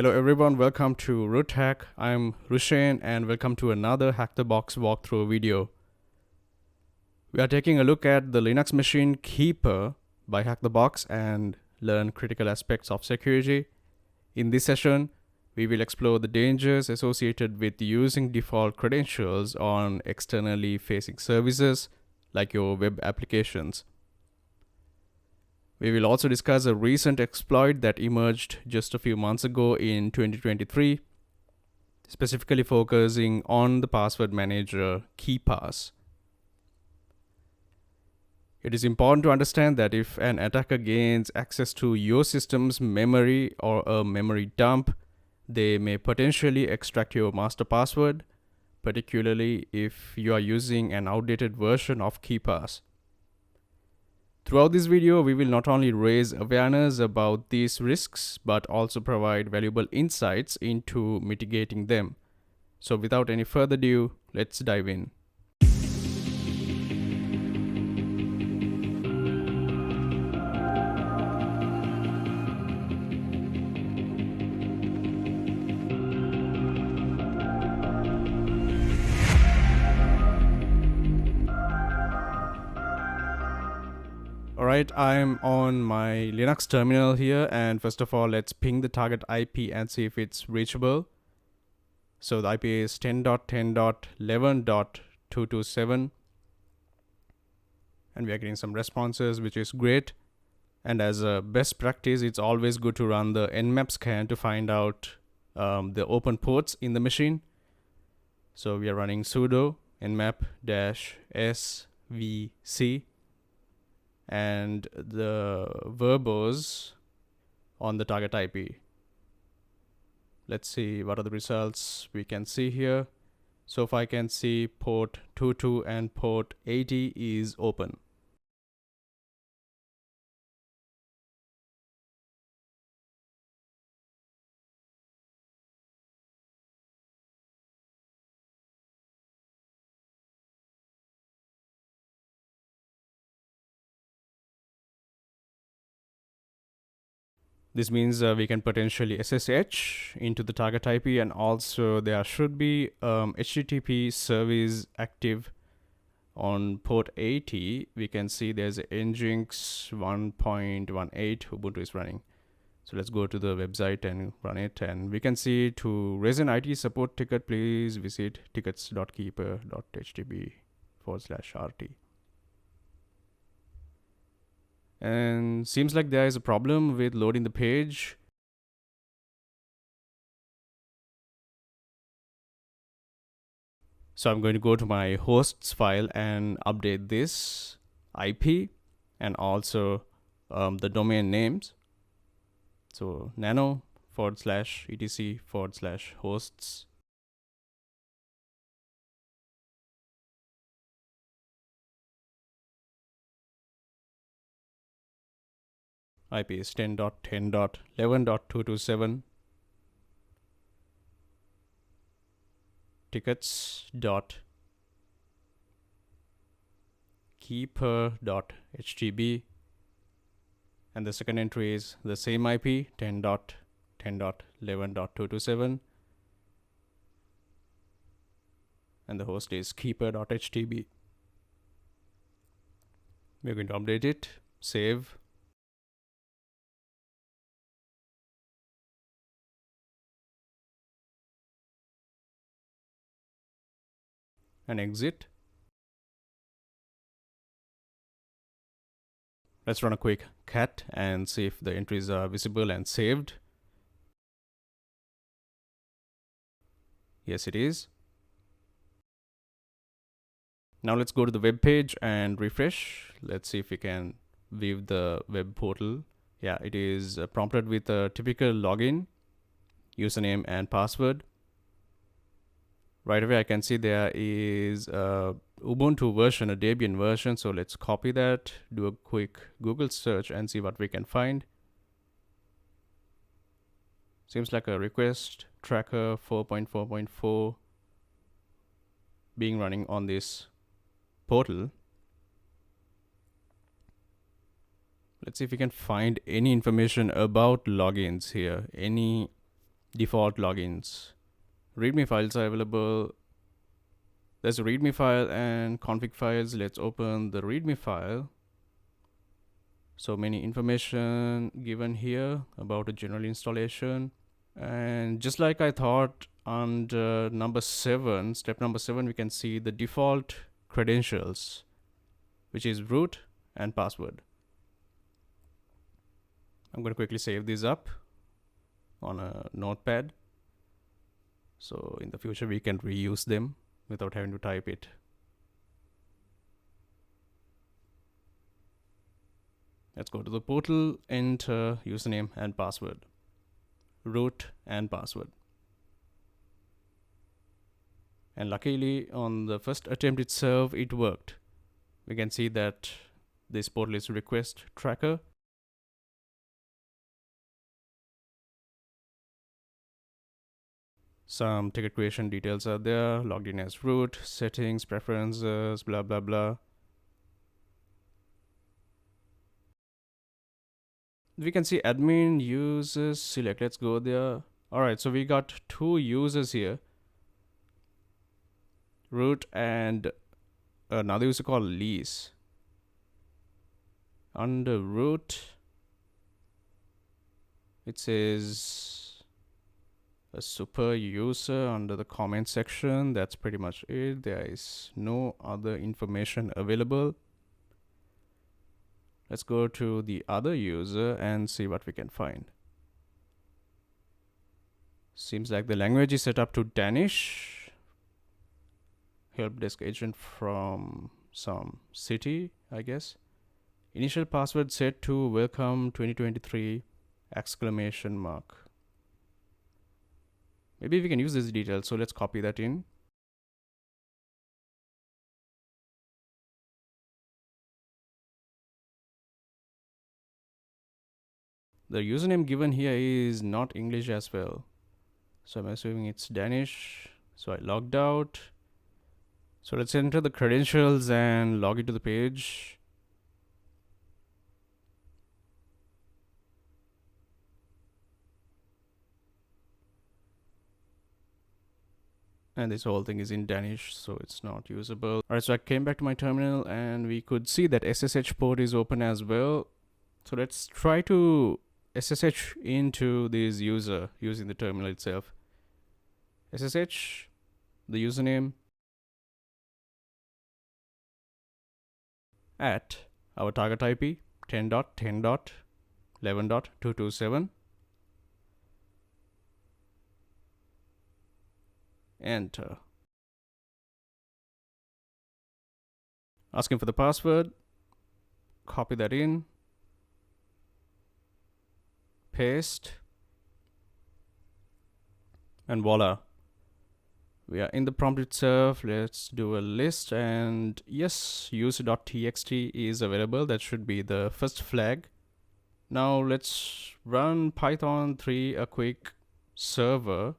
Hello everyone, welcome to Root Hack. I'm Rushain and welcome to another Hack the Box walkthrough video. We are taking a look at the Linux machine Keeper by HackTheBox and learn critical aspects of security. In this session, we will explore the dangers associated with using default credentials on externally facing services like your web applications. We will also discuss a recent exploit that emerged just a few months ago in 2023, specifically focusing on the password manager Keepass. It is important to understand that if an attacker gains access to your system's memory or a memory dump, they may potentially extract your master password, particularly if you are using an outdated version of Keepass. Throughout this video, we will not only raise awareness about these risks, but also provide valuable insights into mitigating them. So without any further ado, let's dive in. Alright, I'm on my Linux terminal here, and first of all, let's ping the target IP and see if it's reachable. So the IP is 10.10.11.227, and we are getting some responses, which is great. And as a best practice, it's always good to run the nmap scan to find out the open ports in the machine. So we are running sudo nmap-svc and the verbose on the target IP. Let's see what are the results we can see here. So if I can see port 22 and port 80 is open. This means we can potentially SSH into the target IP, and also there should be HTTP service active on port 80. We can see there's Nginx 1.18 Ubuntu is running. So let's go to the website and run it, and we can see to raise an IT support ticket, please visit tickets.keeper.htb/rt. And seems like there is a problem with loading the page. So I'm going to go to my hosts file and update this IP and also the domain names. So nano/etc/hosts. IP is 10.10.11.227. tickets.keeper.htb, and the second entry is the same IP 10.10.11.227, and the host is keeper.htb. We're going to update it, save, and exit. Let's run a quick cat and see if the entries are visible and saved. Yes, it is. Now let's go to the web page and refresh. Let's see if we can view the web portal. Yeah, it is prompted with a typical login, username and password. Right away I can see there is a Ubuntu version, a Debian version. So let's copy that, do a quick Google search and see what we can find. Seems like a request tracker 4.4.4 being running on this portal. Let's see if we can find any information about logins here, any default logins. README files are available. There's a README file and config files. Let's open the README file. So many information given here about a general installation. And just like I thought, under step number 7, we can see the default credentials, which is root and password. I'm going to quickly save these up on a notepad, so in the future we can reuse them without having to type it. Let's go to the portal, enter username and password, root and password. And luckily on the first attempt itself it worked. We can see that this portal is request tracker. Some ticket creation details are there, logged in as root, settings, preferences, blah blah blah. We can see admin users select. Let's go there. Alright, so we got 2 users here, root and another user called lease. Under root it says a super user under the comment section. That's pretty much it. There is no other information available. Let's go to the other user and see what we can find. Seems like the language is set up to Danish. Help desk agent from some city, I guess. Initial password set to welcome 2023 exclamation mark. Maybe we can use this detail, so let's copy that in. The username given here is not English as well, so I'm assuming it's Danish. So I logged out. So let's enter the credentials and log into the page. And this whole thing is in Danish, so it's not usable. Alright, so I came back to my terminal and we could see that SSH port is open as well. So let's try to SSH into this user using the terminal itself. SSH, the username, at our target IP 10.10.11.227. Enter. Asking for the password. Copy that in. Paste. And voila. We are in the prompt itself. Let's do a list, and yes, user.txt is available. That should be the first flag. Now let's run Python 3 a quick server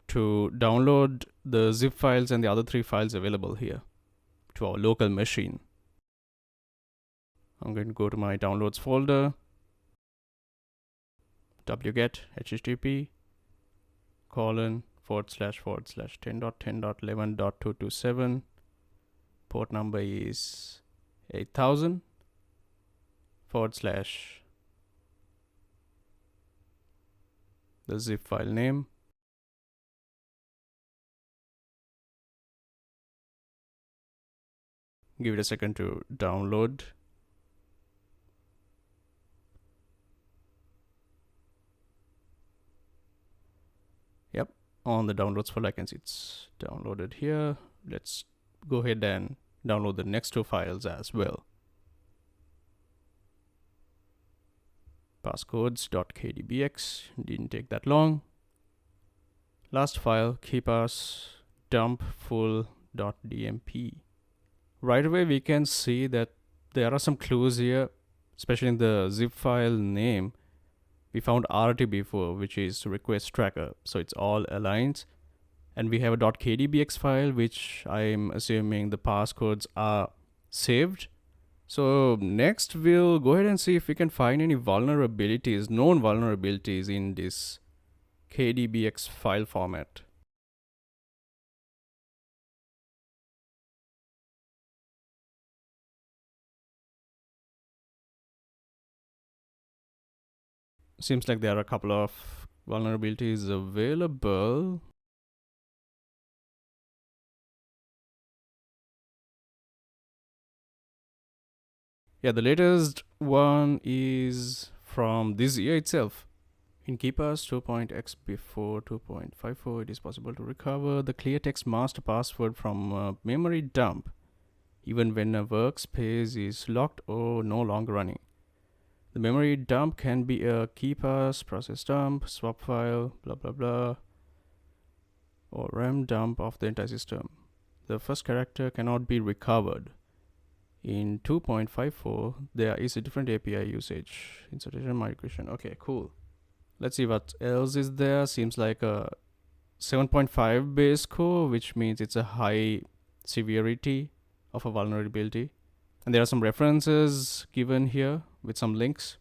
to download the zip files and the other 3 files available here to our local machine. I'm going to go to my downloads folder, wget http ://10.10.11.227. Port number is 8000 / the zip file name. Give it a second to download. Yep, on the downloads folder I can see it's downloaded here. Let's go ahead and download the next 2 files as well. Passcodes.kdbx, didn't take that long. Last file, Keepass dump full.dmp. Right away we can see that there are some clues here, especially in the zip file name. We found RT before, which is request tracker, so it's all aligned. And we have a .kdbx file, which I'm assuming the passcodes are saved. So next we'll go ahead and see if we can find any vulnerabilities, known vulnerabilities in this KDBX file format. Seems like there are a couple of vulnerabilities available. Yeah, the latest one is from this year itself. In Keepass 2.x before 2.54, it is possible to recover the clear text master password from a memory dump, even when a workspace is locked or no longer running. The memory dump can be a Keepass, process dump, swap file, blah blah blah, or RAM dump of the entire system. The first character cannot be recovered. In 2.54, there is a different API usage. Insertion migration. Okay, cool. Let's see what else is there. Seems like a 7.5 base score, which means it's a high severity of a vulnerability. And there are some references given here with some links.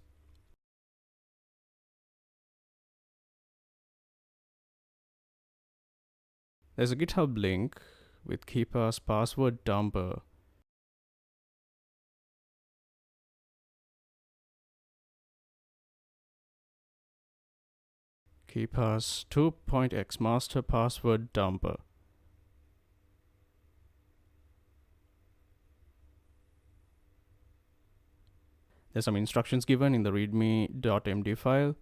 There's a GitHub link with Keepass password dumper. Keepass 2.x master password dumper. There's some instructions given in the readme.md file.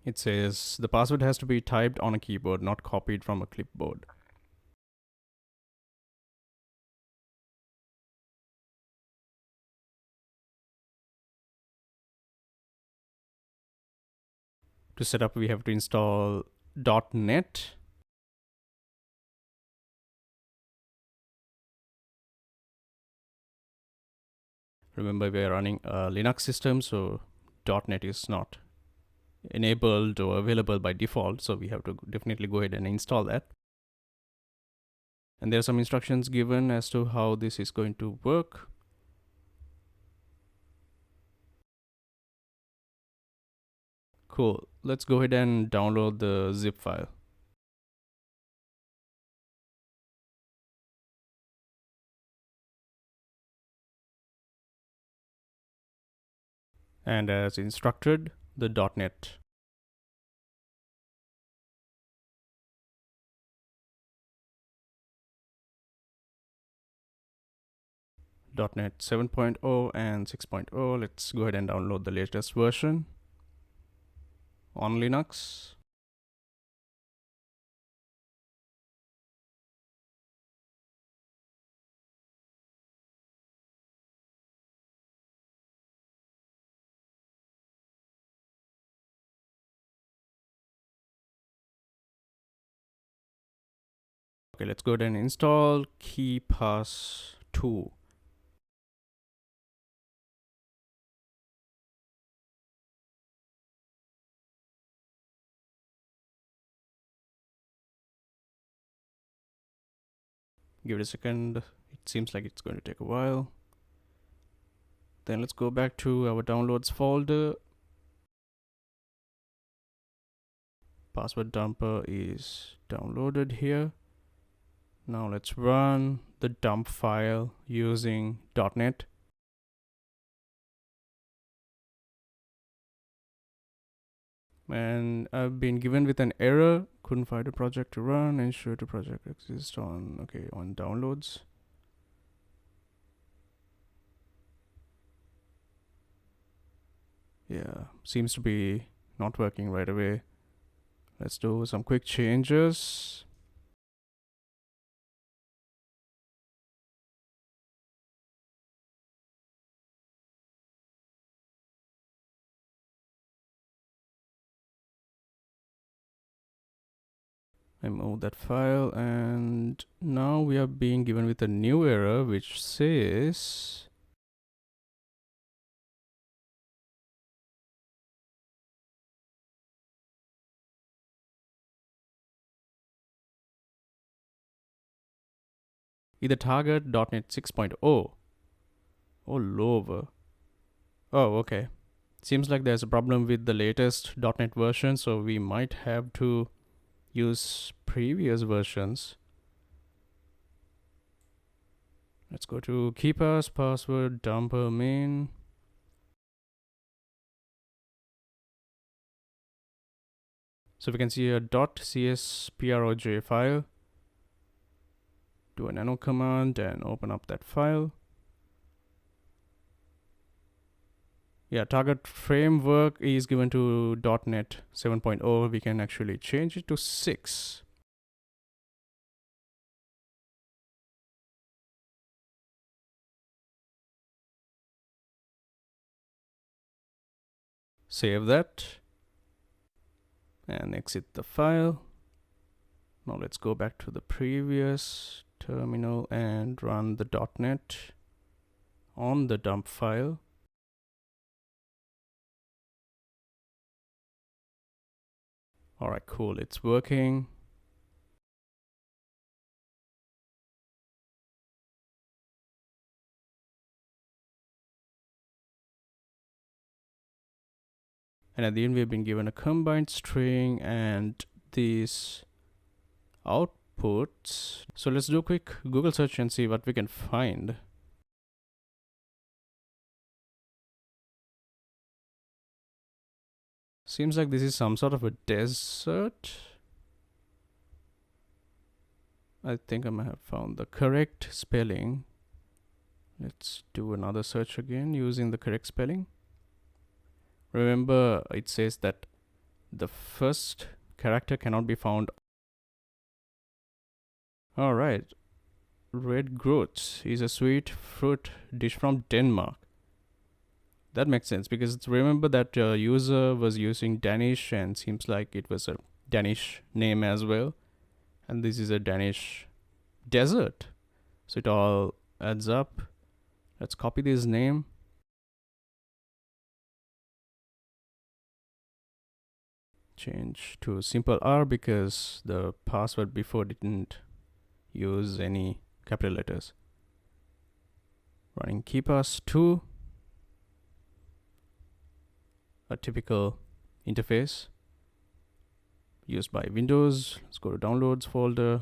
It says the password has to be typed on a keyboard, not copied from a clipboard. To set up, we have to install .NET. Remember, we are running a Linux system, so .NET is not enabled or available by default, so we have to definitely go ahead and install that. And there are some instructions given as to how this is going to work. Cool. Let's go ahead and download the zip file. And as instructed, the .NET. .NET 7.0 and 6.0. Let's go ahead and download the latest version on Linux. Okay, let's go ahead and install Keepass 2. Give it a second. It seems like it's going to take a while. Then let's go back to our downloads folder. Password dumper is downloaded here. Now let's run the dump file using .NET. And I've been given with an error. Couldn't find a project to run. Ensure the project exists on downloads. Yeah, seems to be not working right away. Let's do some quick changes. I move that file, and now we are being given with a new error which says either target.NET 6.0 or lower. Oh, okay. Seems like there's a problem with the latest .NET version, so we might have to use previous versions. Let's go to Keepass, password, dumper main. So we can see a .csproj file. Do a nano command and open up that file. Yeah, target framework is given to .NET 7.0. We can actually change it to 6. Save that and exit the file. Now let's go back to the previous terminal and run the .NET on the dump file. Alright, cool, it's working. And at the end, we've been given a combined string and these outputs. So let's do a quick Google search and see what we can find. Seems like this is some sort of a desert. I think I might have found the correct spelling. Let's do another search again using the correct spelling. Remember, it says that the first character cannot be found. Alright. Red Groot is a sweet fruit dish from Denmark. That makes sense because remember that user was using Danish and seems like it was a Danish name as well. And this is a Danish desert. So it all adds up. Let's copy this name. Change to simple R because the password before didn't use any capital letters. Running Keepass 2. A typical interface used by Windows. Let's go to downloads folder,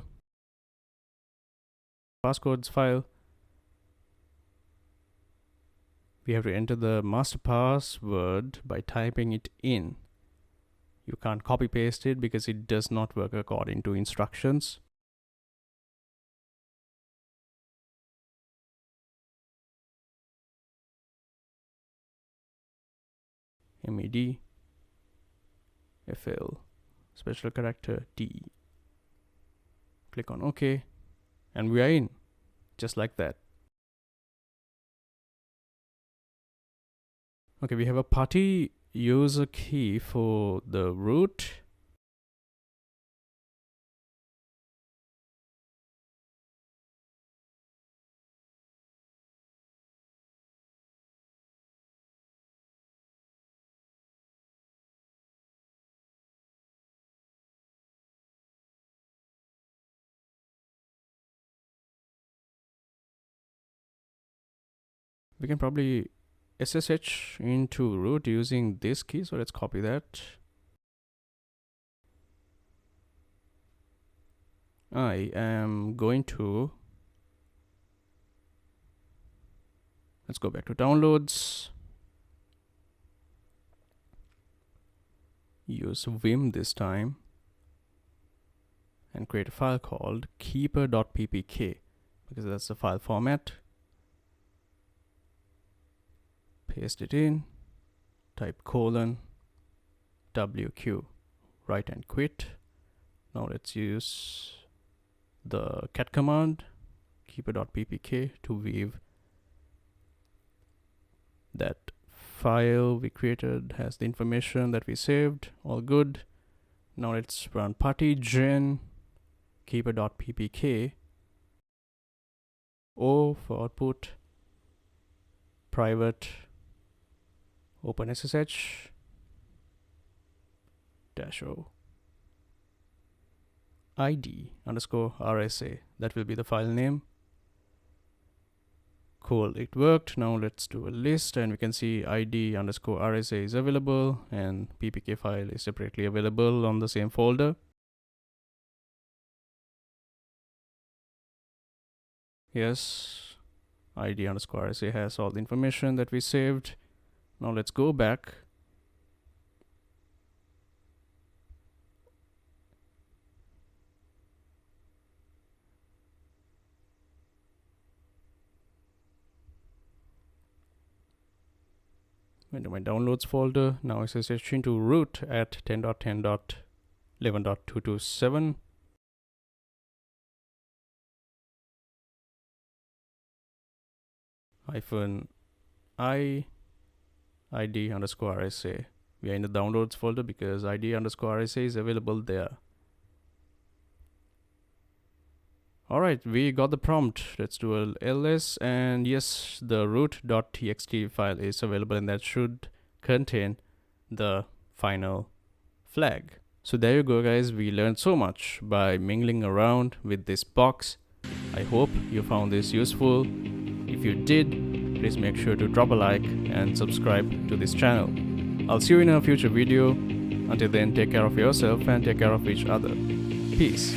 passcodes file. We have to enter the master password by typing it in. You can't copy paste it because it does not work according to instructions. MED FL special character D. Click on OK and we are in, just like that. Okay, we have a party user key for the root. We can probably SSH into root using this key, so let's copy that. I am going to, let's go back to downloads, use Vim this time, and create a file called keeper.ppk because that's the file format. Paste it in, type colon WQ, write and quit. Now let's use the cat command keeper.ppk to weave that file we created, has the information that we saved, all good. Now let's run party gen keeper.ppk O for output, private open SSH -o ID _ RSA. That will be the file name. Cool, it worked. Now let's do a list, and we can see id_rsa is available and ppk file is separately available on the same folder. Yes, id_rsa has all the information that we saved. Now let's go back. Into my downloads folder. Now SSH into root at 10.10.11.227. -I id_rsa. We are in the downloads folder because id_rsa is available there. Alright, we got the prompt. Let's do a ls, and yes, the root.txt file is available, and that should contain the final flag. So there you go, guys. We learned so much by mingling around with this box. I hope you found this useful. If you did, please make sure to drop a like and subscribe to this channel. I'll see you in a future video. Until then, take care of yourself and take care of each other. Peace.